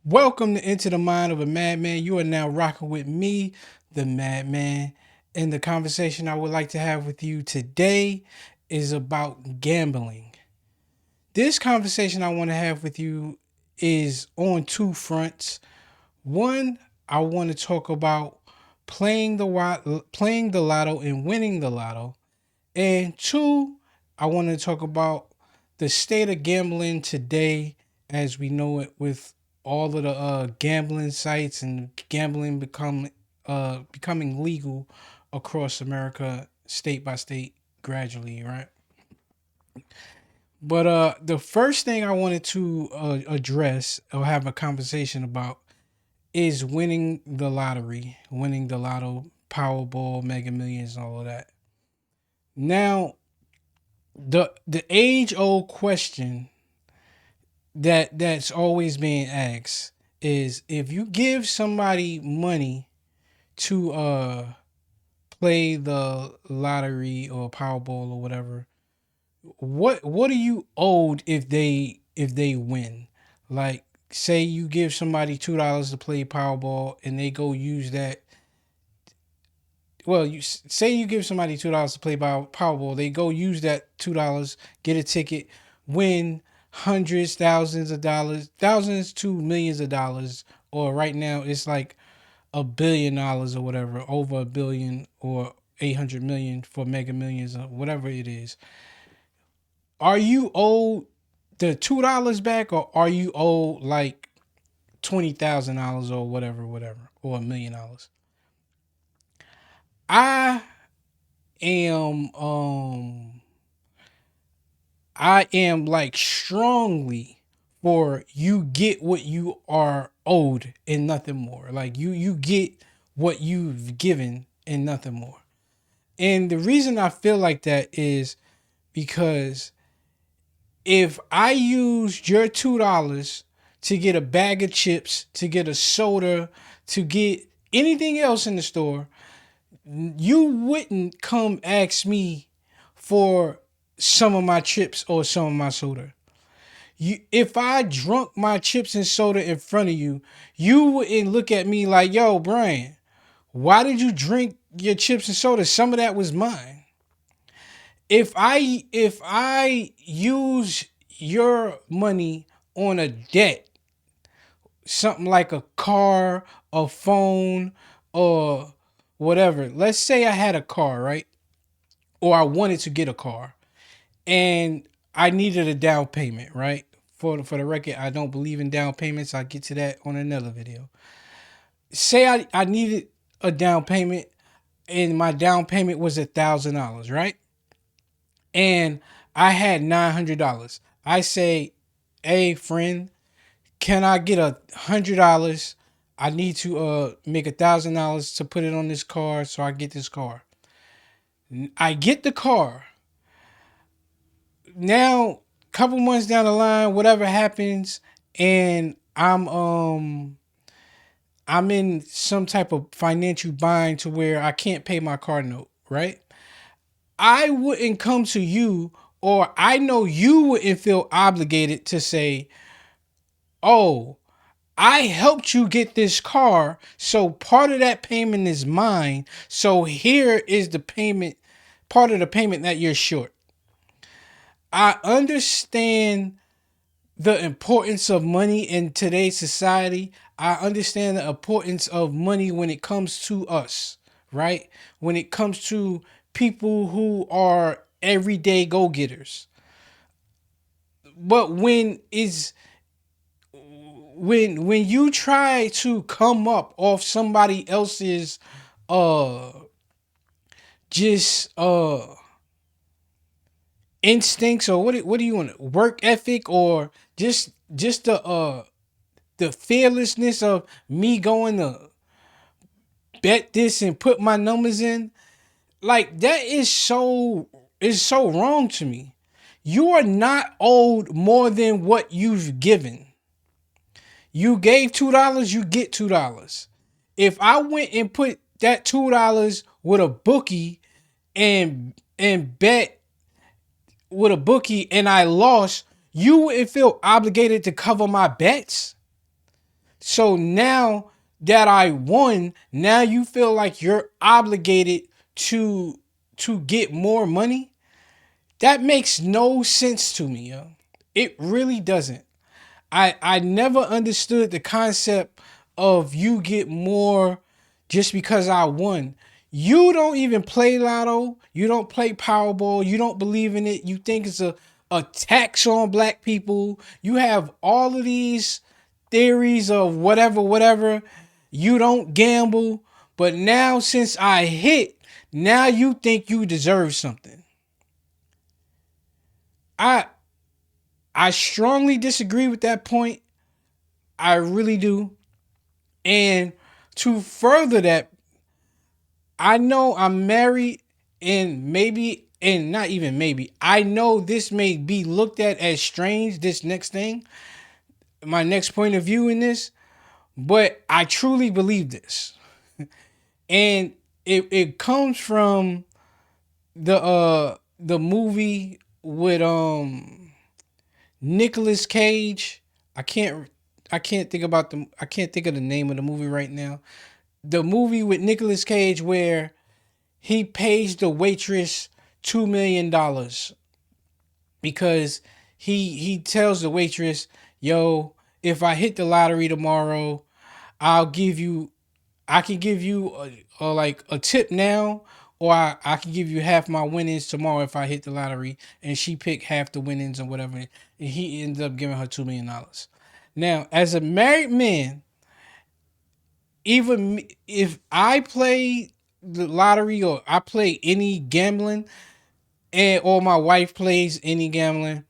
Welcome to Into the Mind of a Madman. You are now rocking with me, the Madman. And the conversation I would like to have with you today is about gambling. This conversation I want to have with you is on two fronts. One, I want to talk about playing the lotto and winning the lotto. And two, I want to talk about the state of gambling today as we know it with all of the gambling sites and gambling becoming legal across America state by state gradually, right? But the first thing I wanted to address or have a conversation about is winning the lottery, winning the lotto, Powerball, Mega Millions, and all of that. Now, the age old question that's always being asked is if you give somebody money to play the lottery or Powerball or whatever, what are you owed if they win? Like, say you give somebody $2 to play Powerball and they go use that. Well, you say you give somebody $2 to play Powerball, they go use that $2, get a ticket, win hundreds, thousands of dollars, thousands to millions of dollars, or right now it's like $1 billion or whatever, over a billion or 800 million for Mega Millions or whatever it is. Are you owed the $2 back, or are you owed like $20,000 or whatever, or $1 million? I am I am like strongly for you get what you are owed and nothing more. Like you get what you've given and nothing more. And the reason I feel like that is because if I used your $2 to get a bag of chips, to get a soda, to get anything else in the store, you wouldn't come ask me for some of my chips or some of my soda. If I drunk my chips and soda in front of you, you wouldn't look at me like, yo, Brian, why did you drink your chips and soda? Some of that was mine. If I use your money on a debt, something like a car, a phone, or whatever. Let's say I had a car, right? Or I wanted to get a car and I needed a down payment, right? For the record, I don't believe in down payments. I'll get to that on another video. Say I needed a down payment and my down payment was $1,000, right? And I had $900. I say, hey friend, can I get $100? I need to make $1,000 to put it on this car so I get this car. I get the car. Now, couple months down the line, whatever happens, and I'm in some type of financial bind to where I can't pay my car note, right? I wouldn't come to you, or I know you wouldn't feel obligated to say, oh, I helped you get this car, so part of that payment is mine. So here is the payment, part of the payment that you're short. I understand the importance of money in today's society. I understand the importance of money when it comes to us, right? When it comes to people who are everyday go-getters. But when you try to come up off somebody else's uh just instincts, or what do you want, work ethic, or just the fearlessness of me going to bet this and put my numbers in, like that is so wrong to me. You are not owed more than what you've given. You gave $2, you get $2. If I went and put that $2 with a bookie and bet with a bookie and I lost, you wouldn't feel obligated to cover my bets. So now that I won, now you feel like you're obligated to get more money. That makes no sense to me, yo. It really doesn't. I never understood the concept of you get more just because I won. You don't even play lotto. You don't play Powerball. You don't believe in it. You think it's a tax on black people. You have all of these theories of whatever, whatever. You don't gamble. But now since I hit, now you think you deserve something. I I strongly disagree with that point. I really do. And to further that, I know I'm married, and maybe, and not even maybe, I know this may be looked at as strange, this next thing, my next point of view in this, but I truly believe this. And it comes from the movie with Nicolas Cage. I can't I can't think of the name of the movie right now. The movie with Nicolas Cage where he pays the waitress $2 million because he tells the waitress, "Yo, if I hit the lottery tomorrow, I'll give you I can give you like a tip now, or I can give you half my winnings tomorrow if I hit the lottery." And she picked half the winnings or whatever, and he ends up giving her $2 million. Now, as a married man, even if I play the lottery or I play any gambling, and or my wife plays any gambling,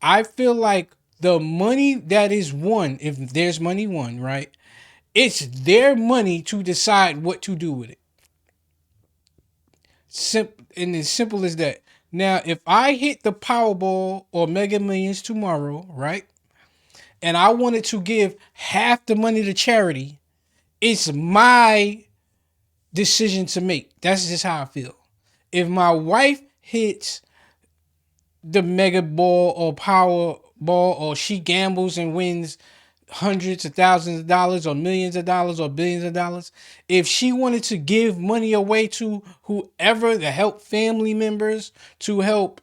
I feel like the money that is won, if there's money won, right? It's their money to decide what to do with it. And as simple as that. Now, if I hit the Powerball or Mega Millions tomorrow, right, and I wanted to give half the money to charity, it's my decision to make. That's just how I feel. If my wife hits the mega ball or power ball, or she gambles and wins hundreds of thousands of dollars or millions of dollars or billions of dollars, if she wanted to give money away to whoever, to help family members, to help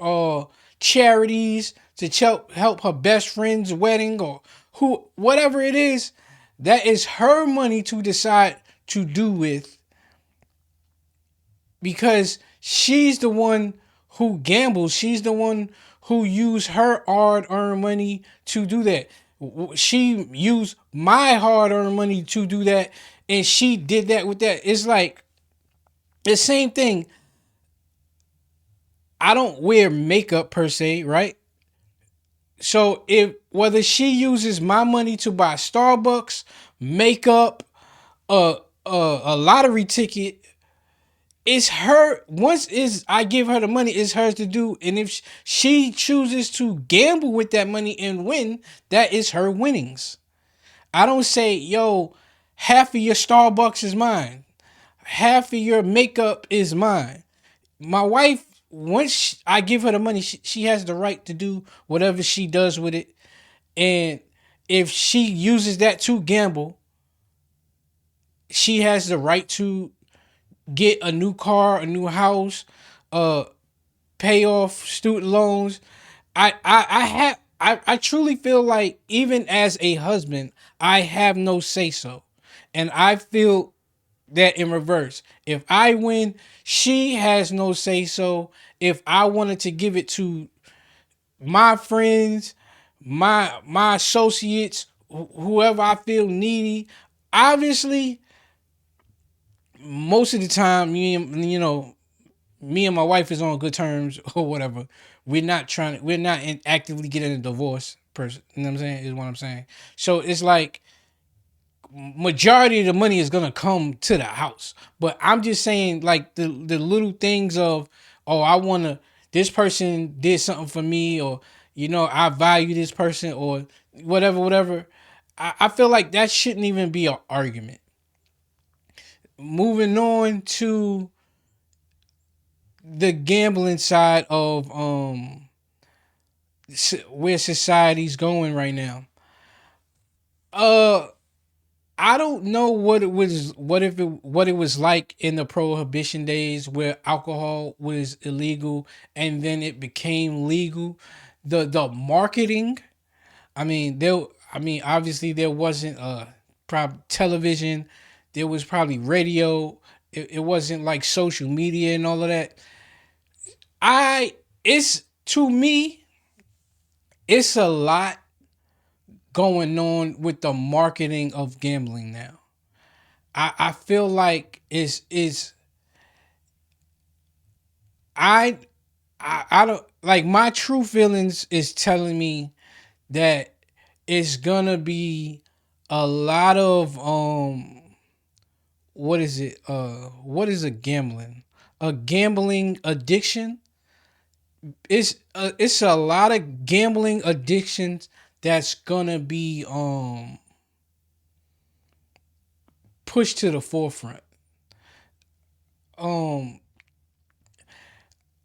charities, to help her best friend's wedding, or who whatever it is, that is her money to decide to do with, because she's the one who gambles. She's the one who used her hard-earned money to do that. She used my hard-earned money to do that, and she did that with that. It's like the same thing. I don't wear makeup per se, right? So if whether she uses my money to buy Starbucks, makeup, a lottery ticket, it's her. Once is I give her the money, it's hers to do. And if she chooses to gamble with that money and win, that is her winnings. I don't say, yo, half of your Starbucks is mine, half of your makeup is mine. My wife, once I give her the money, she has the right to do whatever she does with it. And if she uses that to gamble, she has the right to get a new car, a new house, uh, pay off student loans. I truly feel like, even as a husband, I have no say so. And I feel that in reverse. If I win, she has no say so. If I wanted to give it to my friends, my associates, whoever I feel needy, obviously most of the time, me and my wife is on good terms or whatever. We're not actively getting a divorce person. You know what I'm saying? Is what I'm saying. So it's like majority of the money is gonna come to the house. But I'm just saying, like, the little things of, oh, I wanna, this person did something for me, or I value this person, or whatever. I feel like that shouldn't even be an argument. Moving on to the gambling side of where society's going right now. I don't know what it was, what it was like in the prohibition days where alcohol was illegal and then it became legal. The marketing, I mean, obviously there wasn't television, there was probably radio. It wasn't like social media and all of that. I it's to me, it's a lot going on with the marketing of gambling now. I feel like is I I don't like my true feelings is telling me that it's gonna be a lot of what is it what is a gambling addiction. It's a lot of gambling addictions that's gonna be pushed to the forefront. um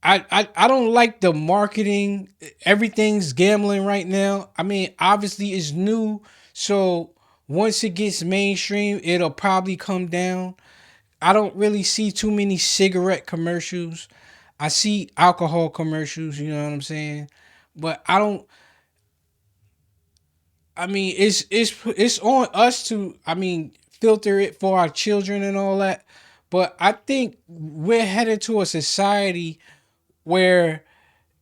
I don't like the marketing. Everything's gambling right now. I mean, obviously it's new, so once it gets mainstream, it'll probably come down. I don't really see too many cigarette commercials. I see alcohol commercials, you know what I'm saying? But I don't I mean, it's on us to filter it for our children and all that. But I think we're headed to a society where,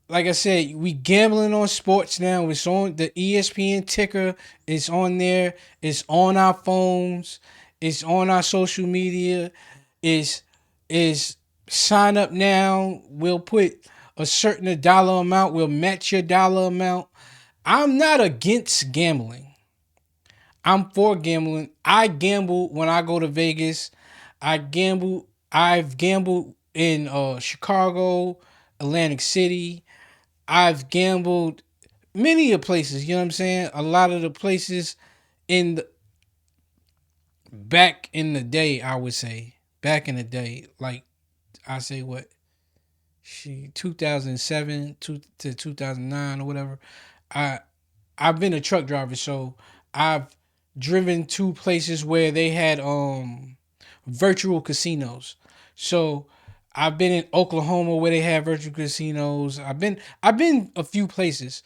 like I said, we gambling on sports now. It's on the ESPN ticker. It's on there. It's on our phones. It's on our social media. Is sign up now. We'll put a certain dollar amount. We'll match your dollar amount. I'm not against gambling. I'm for gambling. I gamble when I go to Vegas. I gamble. I've gambled in Chicago, Atlantic City. I've gambled many of places, you know what I'm saying? A lot of the places in the, back in the day, I would say. Back in the day, like I say what? 2007 to 2009 or whatever. I I've been a truck driver, so I've driven to places where they had virtual casinos. So I've been in Oklahoma where they had virtual casinos. I've been a few places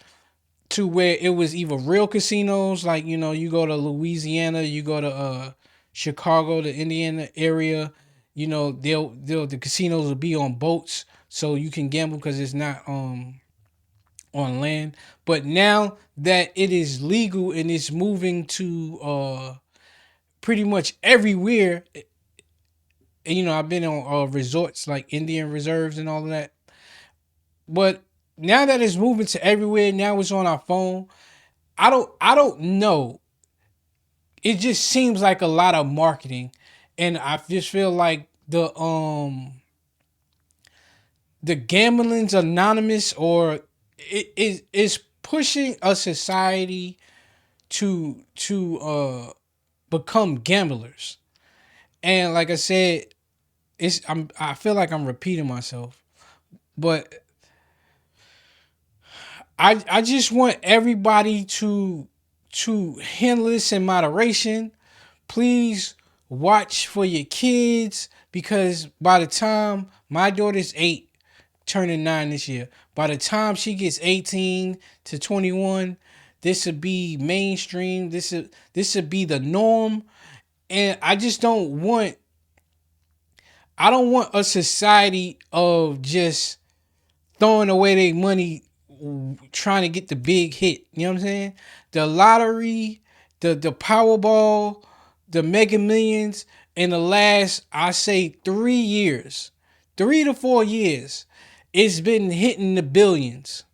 to where it was either real casinos, like you go to Louisiana, you go to Chicago, the Indiana area. They'll the casinos will be on boats, so you can gamble because it's not on land. But now that it is legal and it's moving to pretty much everywhere, and I've been on resorts like Indian reserves and all of that. But now that it's moving to everywhere, now it's on our phone. I don't know. It just seems like a lot of marketing, and I just feel like the gambling's anonymous, or it is pushing a society to become gamblers. And like I said, I feel like I'm repeating myself, but I just want everybody to handle this in moderation. Please watch for your kids, because by the time my daughter's 8, turning 9 this year, by the time she gets 18 to 21, this would be mainstream. This would be the norm, and I don't want a society of just throwing away their money trying to get the big hit. You know what I'm saying? The lottery, the Powerball, the Mega Millions in the last, I say, 3 years, 3 to 4 years, it's been hitting the billions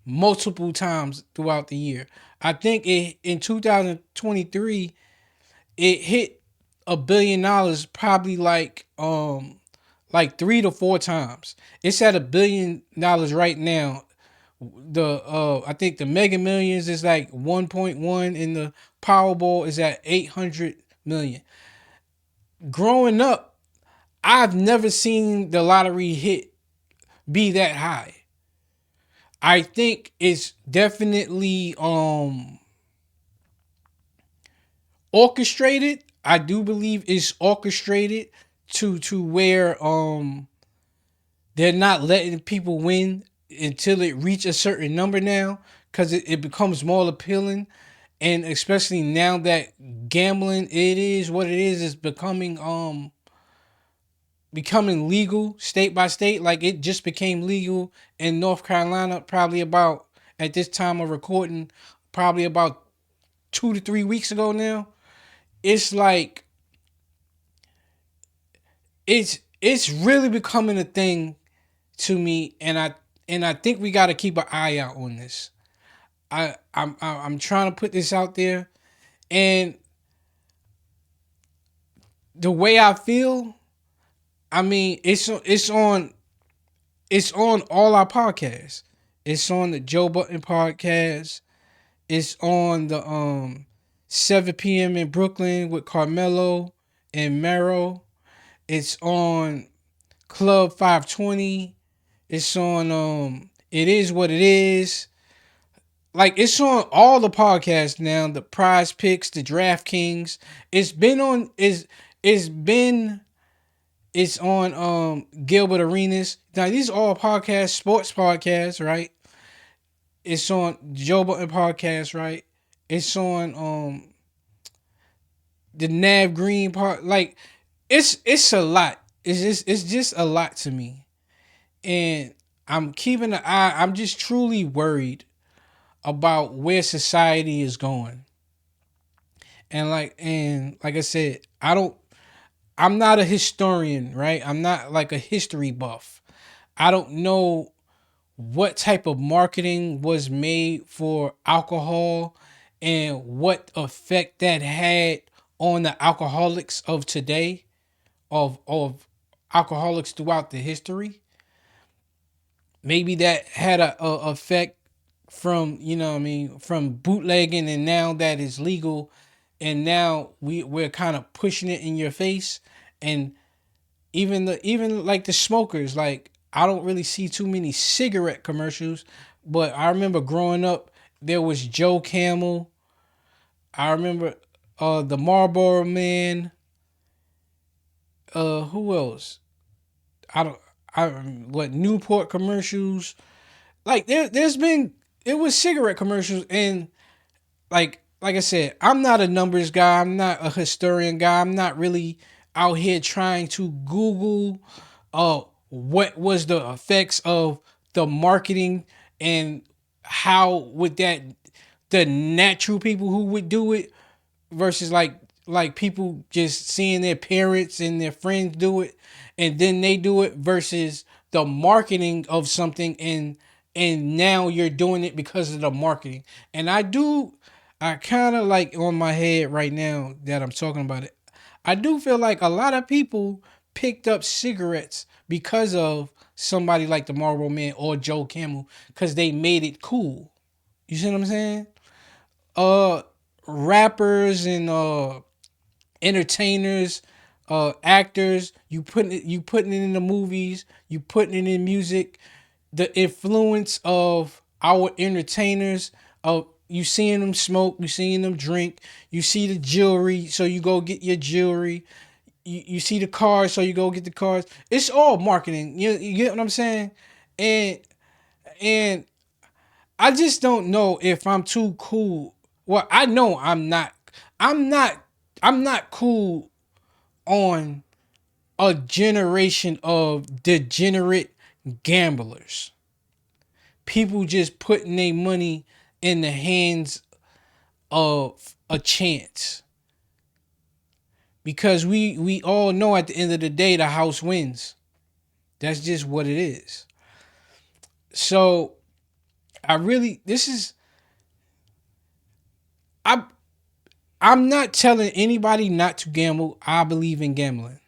multiple times throughout the year. I think in 2023 it hit $1 billion probably like 3 to 4 times. It's at $1 billion right now. The I think the Mega Millions is like 1.1, and the Powerball is at 800 million. Growing up, I've never seen the lottery hit be that high. I think it's definitely orchestrated. I do believe it's orchestrated to where they're not letting people win until it reach a certain number now, because it becomes more appealing. And especially now that gambling, it is what it is becoming legal state by state. Like, it just became legal in North Carolina probably about, at this time of recording, probably about 2 to 3 weeks ago now. It's like it's really becoming a thing to me, and I think we got to keep an eye out on this. I'm trying to put this out there, and the way I feel, I mean, it's on all our podcasts. It's on the Joe Button podcast. It's on the 7 p.m. in Brooklyn with Carmelo and Mero. It's on Club 520. It's on It Is What It Is. Like, it's on all the podcasts now, the Prize Picks, the DraftKings. It's been on is it's been it's on Gilbert Arenas. Now, these are all podcasts, sports podcasts, right? It's on Joe Button podcast, right? It's on the Nav Green part. Like, it's a lot. It's just a lot to me. And I'm keeping an eye. I'm just truly worried about where society is going. And like I said, I'm not a historian, right? I'm not like a history buff. I don't know what type of marketing was made for alcohol and what effect that had on the alcoholics of today, of alcoholics throughout the history. Maybe that had a effect from, what I mean, from bootlegging, and now that it's legal, and now we're kind of pushing it in your face. And even like the smokers, like, I don't really see too many cigarette commercials, but I remember growing up, there was Joe Camel. I remember the Marlboro Man. Who else? I don't I what Newport commercials. Like, there's been, it was cigarette commercials. And like I said, I'm not a numbers guy. I'm not a historian guy. I'm not really out here trying to Google what was the effects of the marketing, and how would that, the natural people who would do it versus like people just seeing their parents and their friends do it, and then they do it, versus the marketing of something, and now you're doing it because of the marketing. And I kind of, like, on my head right now that I'm talking about it, I do feel like a lot of people picked up cigarettes because of somebody like the Marlboro Man or Joe Camel, because they made it cool. You see what I'm saying? uh Rappers and entertainers, actors, you putting it in the movies, you putting it in music, the influence of our entertainers, of you seeing them smoke, you seeing them drink, you see the jewelry, so you go get your jewelry, you see the cars, so you go get the cars. It's all marketing. You get what I'm saying? And and I just don't know if I'm too cool. Well, I know I'm not. I'm not cool on a generation of degenerate gamblers. People just putting their money in the hands of a chance, because we all know at the end of the day the house wins. That's just what it is. So I really, this is, I I'm not telling anybody not to gamble. I believe in gambling.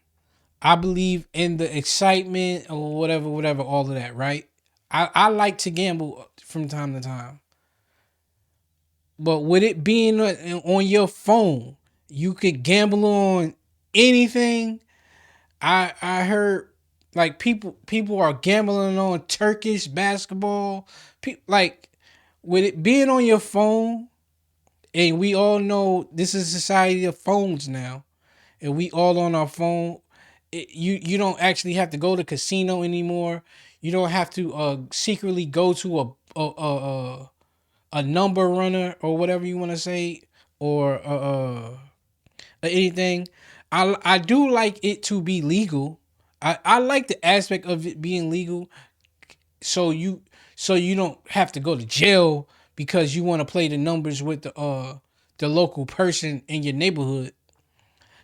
I believe in the excitement or whatever, all of that, right? I like to gamble from time to time. But with it being on your phone, you could gamble on anything. I heard, like, people are gambling on Turkish basketball. Like, with it being on your phone, and we all know this is a society of phones now. and we all on our phone. You don't actually have to go to casino anymore. You don't have to secretly go to a number runner or whatever you want to say, or anything. I do like it to be legal. I like the aspect of it being legal, so you don't have to go to jail because you want to play the numbers with the local person in your neighborhood.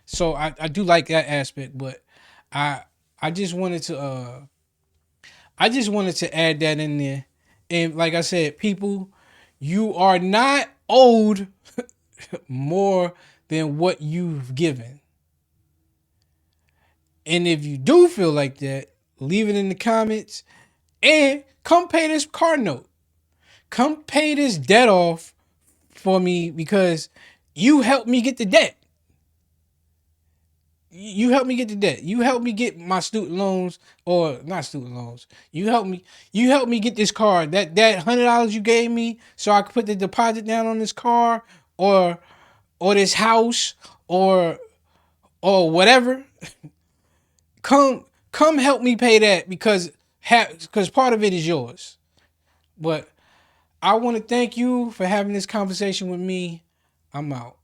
So I do like that aspect, but I I just wanted to add that in there. And like I said, people, you are not owed more than what you've given. And if you do feel like that, leave it in the comments and come pay this car note. Come pay this debt off for me because you helped me get the debt. You helped me get the debt. You helped me get my student loans, or not student loans. You helped me get this car. That $100 you gave me so I could put the deposit down on this car, or this house, or whatever. Come help me pay that because part of it is yours. But I want to thank you for having this conversation with me. I'm out.